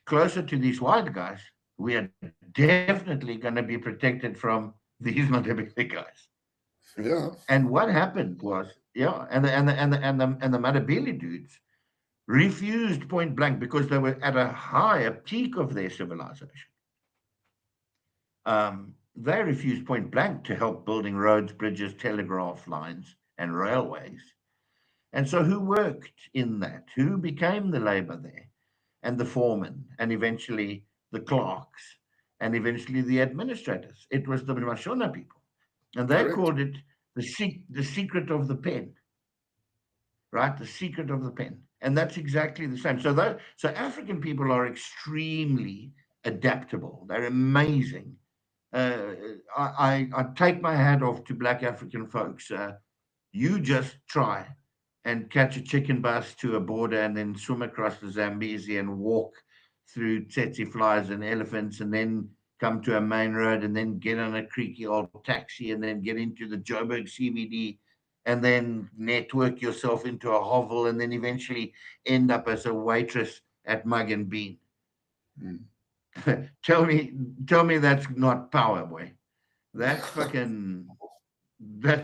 closer to these white guys, we are definitely going to be protected from these Matabele guys. yeah, And what happened was Yeah, and the Matabele dudes refused point blank because they were at a higher peak of their civilization. They refused point blank to help building roads, bridges, telegraph lines, and railways. And so, who worked in that? Who became the labor there? And the foremen, and eventually the clerks, and eventually the administrators. It was the Mashona people. And they Correct. called it the secret of the pen, right? The secret of the pen. And that's exactly the same. So African people are extremely adaptable. They're amazing. Uh, I take my hat off to black African folks. You just try and catch a chicken bus to a border and then swim across the Zambezi and walk through tsetse flies and elephants and then come to a main road and then get on a creaky old taxi and then get into the Joburg CBD and then network yourself into a hovel and then eventually end up as a waitress at Mug and Bean. Mm. tell me tell me that's not power, boy. That's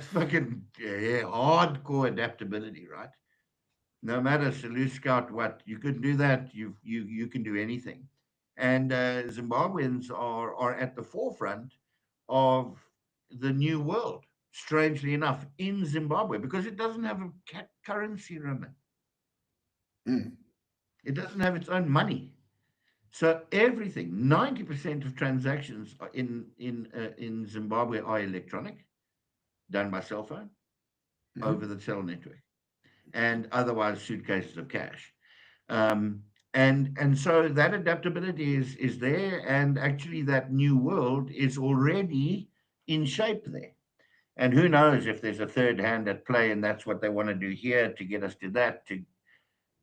fucking yeah, hardcore adaptability, right? No matter Salute Scout what, you can do that. You can do anything. And Zimbabweans are at the forefront of the new world. Strangely enough, in Zimbabwe, because it doesn't have a currency, Roman. Mm. It doesn't have its own money. So everything, 90% of transactions in Zimbabwe are electronic, done by cell phone over Mhm. the cell network, and otherwise suitcases of cash. Um, and so that adaptability is there, and actually that new world is already in shape there. And who knows if there's a third hand at play, and that's what they want to do here to get us to that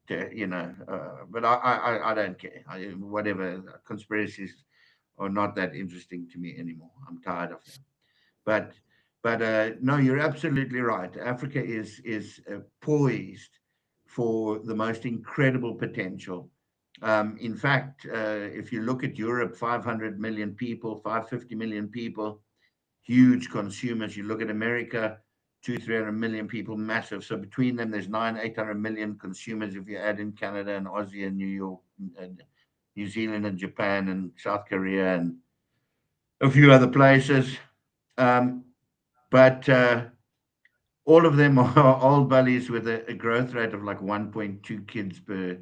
but I don't care. Whatever conspiracies are not that interesting to me anymore. I'm tired of them. But no, you're absolutely right. Africa is poised for the most incredible potential. In fact, if you look at Europe, 500 million people, 550 million people, huge consumers. You look at America, 300 million people, massive. So between them, there's 800 million consumers if you add in Canada and Aussie and New York and New Zealand and Japan and South Korea and a few other places. Um, but all of them are old bullies with a growth rate of like 1.2 kids per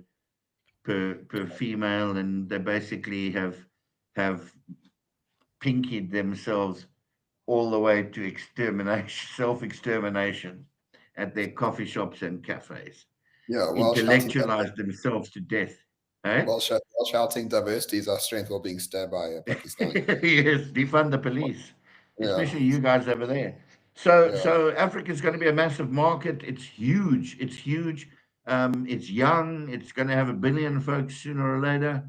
female, and they basically have pinkied themselves all the way to extermination, self-extermination at their coffee shops and cafes, Yeah, intellectualized themselves to death. Eh? while shouting diversity is our strength while being stabbed by a Pakistani. Yes, defund the police, Yeah, especially you guys over there. So, yeah. so Africa is going to be a massive market. It's huge. It's huge. It's young. It's going to have 1 billion folks sooner or later.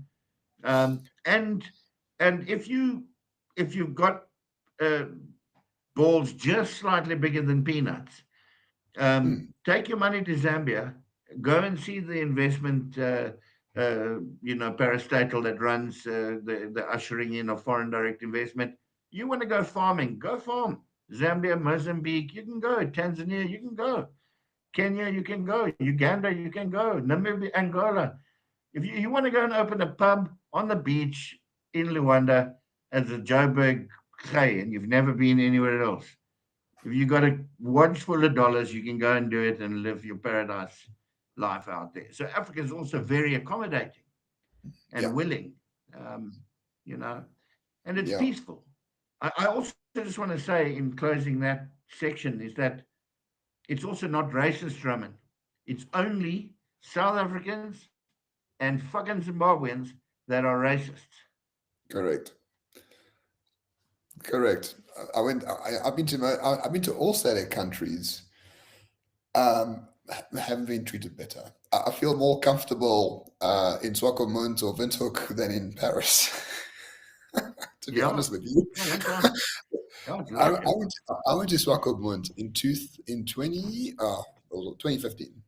And if you've got uh, balls just slightly bigger than peanuts, Mm. take your money to Zambia, go and see the investment, parastatal that runs the ushering in of foreign direct investment. You want to go farming, go farm. Zambia, Mozambique, you can go. Tanzania, you can go. Kenya, you can go. Uganda, you can go. Namibia, Angola. If you want to go and open a pub on the beach in Luanda as a Joburg Hey, and you've never been anywhere else, if you got a watch full of dollars, you can go and do it and live your paradise life out there. So Africa is also very accommodating and Yeah, willing, um, you know, and it's yeah. peaceful. I also just want to say in closing that section is that it's also not racist, Roman. It's only South Africans and fucking Zimbabweans that are racists. Correct. Correct. I've been to I've been to all SADC countries. Haven't been treated better. I feel more comfortable in Swakopmund or Windhoek than in Paris. To be Yeah. honest with you, Yeah, one time. Yeah, it's lovely. I went to Swakopmund in 2015,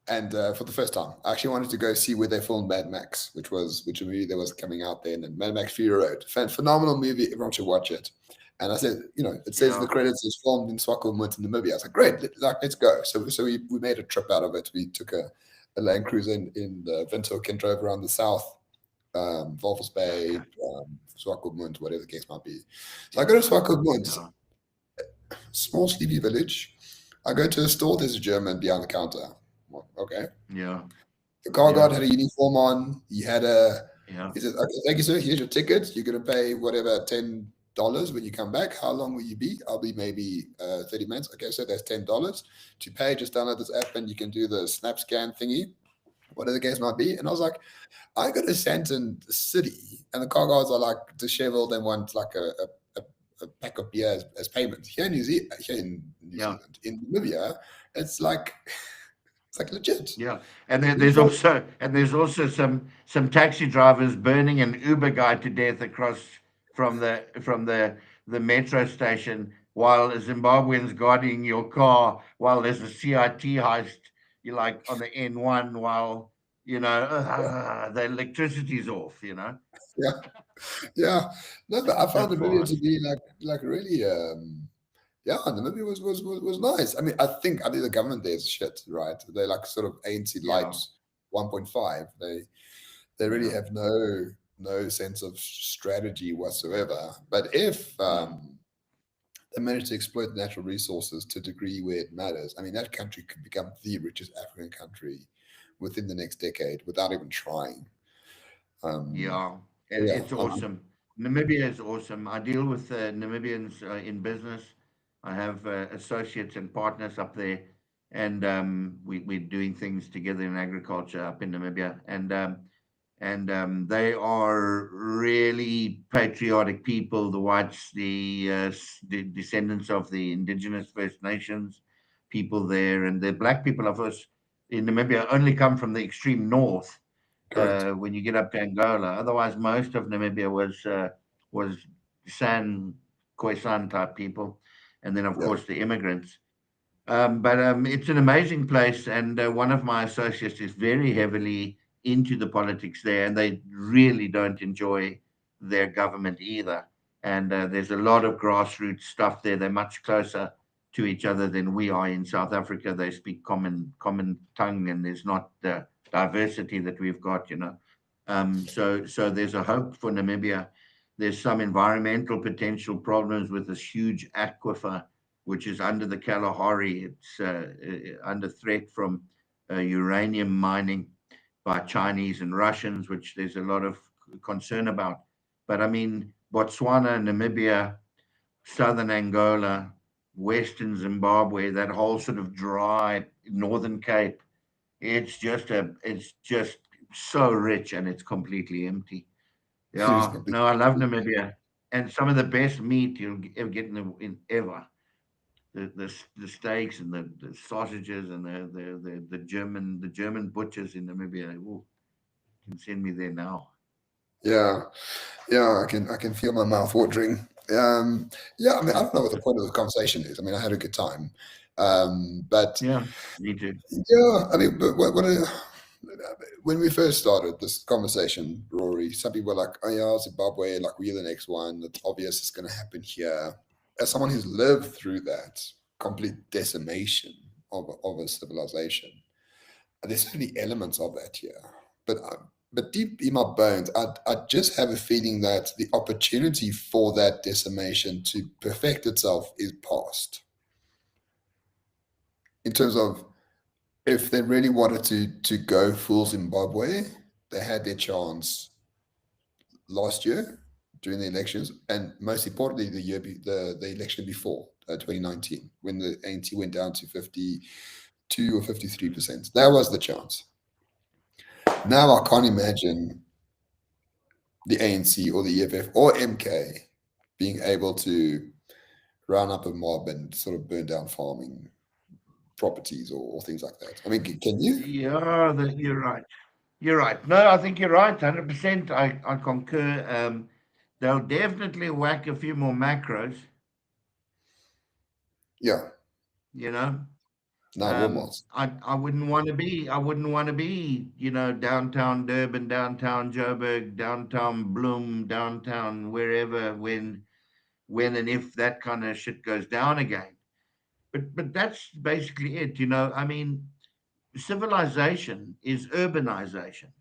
and for the first time, I actually wanted to go see where they filmed Mad Max, which a movie that was coming out then, and Mad Max Fury Road. Phenomenal movie. Everyone should watch it. And I said, it says the Yeah. credits is filmed in Swakopmund in Namibia. I was like, great, let's go. So we made a trip out of it. We took a Land Cruiser in the Windhoek and drove around the south, Walvis Bay, Okay. Swakopmund, whatever the case might be. So I go to Yeah. Swakopmund, Yeah. small sleepy village. I go to a store. There's a German behind the counter. Well, okay. Yeah. The car guard Yeah. had a uniform on. He had a. Yeah. He said, "Okay, thank you, sir. Here's your ticket. You're gonna pay whatever $10 when you come back. How long will you be? I'll be maybe 30 minutes. Okay, so that's $10 to pay. Just download this app and you can do the snap scan thingy, whatever the case might be." And I was like, I go to Santon City, and the car guards are like disheveled and want like a pack of beer as payment. Here in New Yeah. Zealand, in Namibia, it's like it's like legit. Yeah, and there, there's Uniform. also and there's also some taxi drivers burning an Uber guy to death across from the metro station while a Zimbabwean's guarding your car while there's a CIT heist. You're like on the N1 while Yeah, the electricity's off. yeah, yeah. No, but I found That's Namibia fast. to be like really yeah, Namibia was nice. I think the government there is shit, right? They like sort of ANC light Yeah, 1.5. They really yeah, have no sense of strategy whatsoever. But if no, they manage to exploit natural resources to a degree where it matters, I mean, that country could become the richest African country within the next decade without even trying. Um, yeah. yeah, It's awesome. Namibia is awesome. I deal with Namibians in business. I have associates and partners up there, and we're doing things together in agriculture up in Namibia. And they are really patriotic people. The whites, the descendants of the indigenous First Nations people there, and the black people of us in Namibia only come from the extreme north correct. when you get up to Angola. Otherwise, most of Namibia was San Khoisan type people, and then of Yeah, course the immigrants. But it's an amazing place, and one of my associates is very heavily into the politics there, and they really don't enjoy their government either. And there's a lot of grassroots stuff there. They're much closer to each other than we are in South Africa. They speak common tongue, and there's not the diversity that we've got. So there's a hope for Namibia. There's some environmental potential problems with this huge aquifer which is under the Kalahari. It's under threat from uranium mining by Chinese and Russians, which there's a lot of concern about. But I mean, Botswana, Namibia, southern Angola, western Zimbabwe, that whole sort of dry northern Cape, it's just so rich and it's completely empty. it is Yeah, completely. no, I love Namibia, and some of the best meat you'll ever get in ever the steaks and the sausages and the German butchers in Namibia. Ooh, can send me there now. Yeah, yeah. I can feel my mouth watering. Yeah. I mean, I don't know what the point of the conversation is. I mean, I had a good time. But Yeah, me too. yeah, I mean, but when we first started this conversation, Rory, some people were like, "Oh yeah, Zimbabwe, like we're the next one. It's obvious it's going to happen here." As someone who's lived through that complete decimation of a civilization, there's certainly elements of that here. But but deep in my bones, I just have a feeling that the opportunity for that decimation to perfect itself is past. In terms of if they really wanted to go full Zimbabwe, they had their chance last year during the elections, and most importantly, the election before 2019, when the ANC went down to 52 or 53%. That was the chance. Now I can't imagine the ANC or the EFF or MK being able to round up a mob and sort of burn down farming properties or things like that. I mean, can you? Yeah, you're right. You're right. No, I think you're right. 100%. I concur. They'll definitely whack a few more macros. Yeah, You know, now Walmart's. I wouldn't want to be. I wouldn't want to be. Downtown Durban, downtown Joburg, downtown Bloem, downtown wherever when when and if that kind of shit goes down again. But that's basically it. I mean, civilization is urbanization,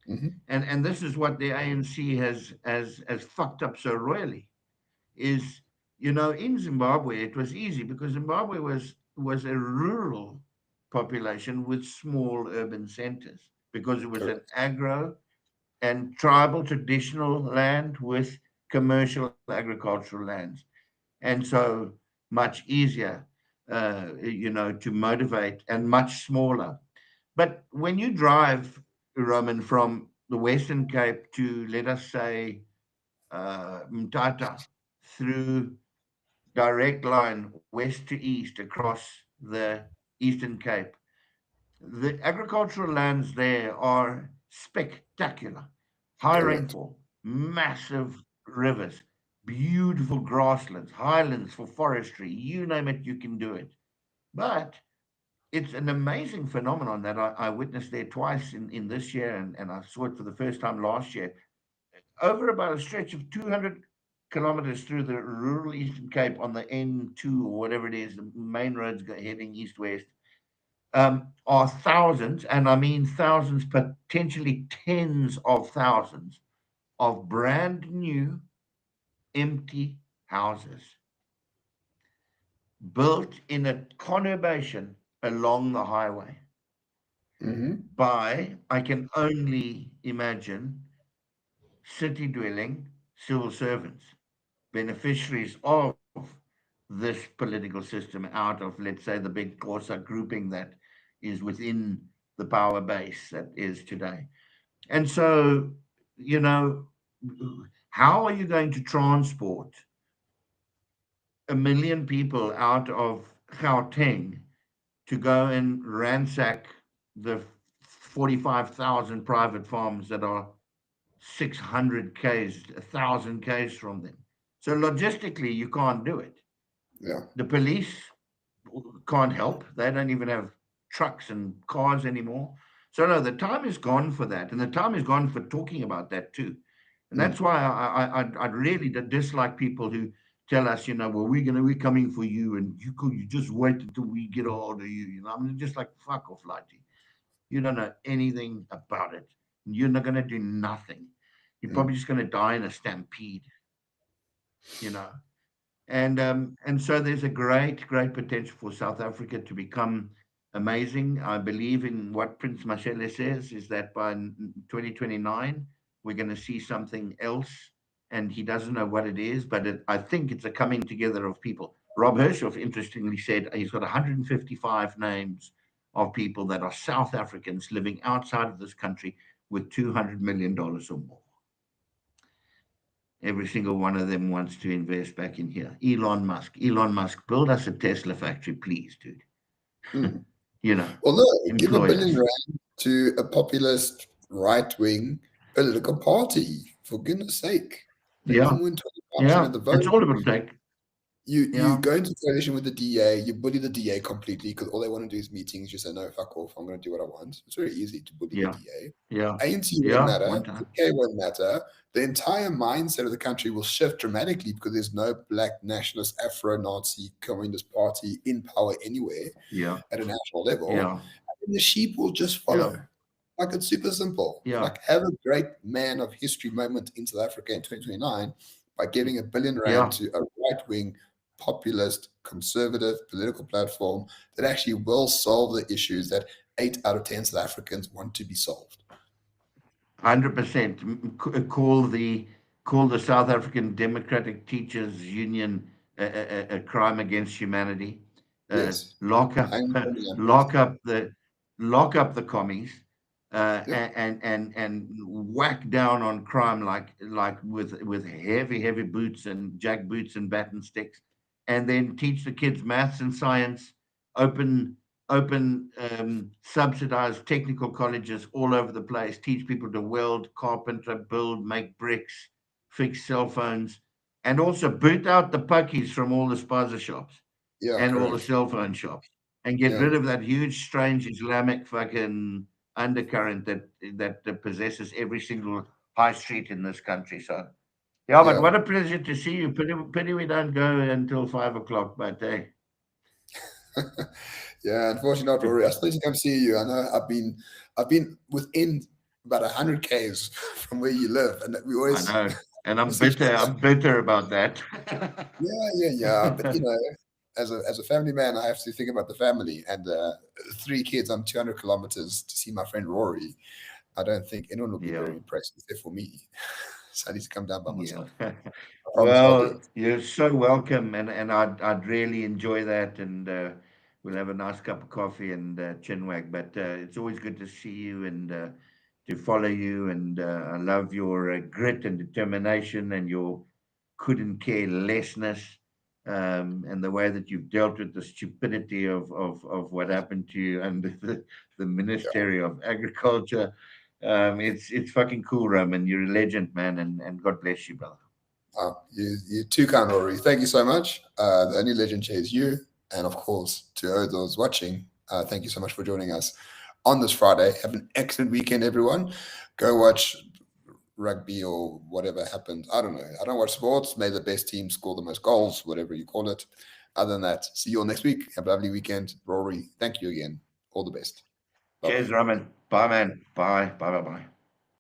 Hmm. and this is what the ANC has fucked up so royally. Is in Zimbabwe it was easy because Zimbabwe was a rural population with small urban centers because it was an Correct. agro and tribal traditional land with commercial agricultural lands, and so much easier, to motivate and much smaller. But when you drive, Roman, from the Western Cape to, let us say, Mtata, through direct line west to east across the Eastern Cape, the agricultural lands there are spectacular. High Correct. rainfall, massive rivers, beautiful grasslands, highlands for forestry, you name it, you can do it. But it's an amazing phenomenon that I witnessed there twice in this year, and I saw it for the first time last year. Over about a stretch of 200 kilometers through the rural Eastern Cape on the N2 or whatever it is, the main roads heading east west, are thousands, and I mean thousands, potentially tens of thousands of brand new empty houses built in a conurbation along the highway Hmm. by, I can only imagine, city dwelling civil servants, beneficiaries of this political system out of, let's say, the big Xhosa grouping that is within the power base that is today. And so, you know, how are you going to transport 1 million people out of Gauteng to go and ransack the 45,000 private farms that are 600 Ks, 1,000 Ks from them? So logistically, you can't do it. Yeah. The police can't help. They don't even have trucks and cars anymore. So no, the time is gone for that, and the time is gone for talking about that too. And that's Mm. why I'd really dislike people who tell us, well, we're coming for you, and you just wait until we get a hold of you. I'm just like, fuck off, Lighty. You don't know anything about it. You're not gonna do nothing. You're probably Mm. just gonna die in a stampede. You know. And so there's a great potential for South Africa to become amazing. I believe in what Prince Mashele says is that by 2029 we're going to see something else, and he doesn't know what it is, but I think it's a coming together of people. Rob Hershoff, interestingly, said he's got 155 names of people that are South Africans living outside of this country with $200 million or more. Every single one of them wants to invest back in here. Elon Musk, build us a Tesla factory, please, dude. Mm. You know, Well, no, give a employ billion us. rand to a populist right-wing political party, for goodness sake. Let Yeah, them win 25% yeah. of the It's vote. all it'll take. You Yeah, go into coalition with the DA, you bully the DA completely because all they want to do is meetings. You say, no, fuck off, I'm going to do what I want. It's very easy to bully the yeah, DA. yeah, ANC won't yeah. matter, One time. DK won't matter. The entire mindset of the country will shift dramatically because there's no black nationalist Afro-Nazi communist party in power anywhere Yeah, at a national level. yeah, And the sheep will just yeah, follow. Like it's super simple. yeah, Like have a great man of history moment in South Africa in 2029 by giving a billion rand yeah. to a right wing, populist, conservative political platform that actually will solve the issues that 8 out of 10 South Africans want to be solved. 100%. Call the South African Democratic Teachers Union a crime against humanity. Uh, Yes. lock up, Hang from the ambulance. lock up the lock up the commies, Yep. and whack down on crime like with heavy boots and jack boots and baton sticks, and then teach the kids maths and science. Open subsidized technical colleges all over the place. Teach people to weld, carpenter, build, make bricks, fix cell phones, and also boot out the puckies from all the spaza shops Yeah, and all the correct. cell phone shops, and get Yeah. rid of that huge, strange Islamic fucking undercurrent that possesses every single high street in this country. So Yeah, but Yeah. what a pleasure to see you. Pity we don't go until 5 o'clock, but hey. Yeah, unfortunately not, Rory. I still need to come see you. I know I've been within about 100 k's from where you live, and we I always know. And I'm miss each bitter. other. I'm bitter about that. Yeah. But as a family man, I have to think about the family and 3 kids on 200 kilometers to see my friend Rory. I don't think anyone will be Yeah. very impressed except for me. So I need to come down by Yeah. myself. I promise I'll do Well, it. you're so welcome, and I'd really enjoy that, and we'll have a nice cup of coffee and chinwag. But it's always good to see you and to follow you, and I love your grit and determination and your couldn't care lessness, and the way that you've dealt with the stupidity of what happened to you under the Yeah. Ministry of Agriculture. It's fucking cool, Roman. You're a legend, man, and God bless you, brother. You're too kind, Rory. Thank you so much. The only legend here is you. And of course, to all those watching, thank you so much for joining us on this Friday. Have an excellent weekend, everyone. Go watch rugby or whatever happened. I don't know. I don't watch sports. May the best team score the most goals, whatever you call it. Other than that, see you all next week. Have a lovely weekend. Rory, thank you again. All the best. Bye bye. Cheers, Roman. Bye, man. Bye. Bye. Bye. Bye.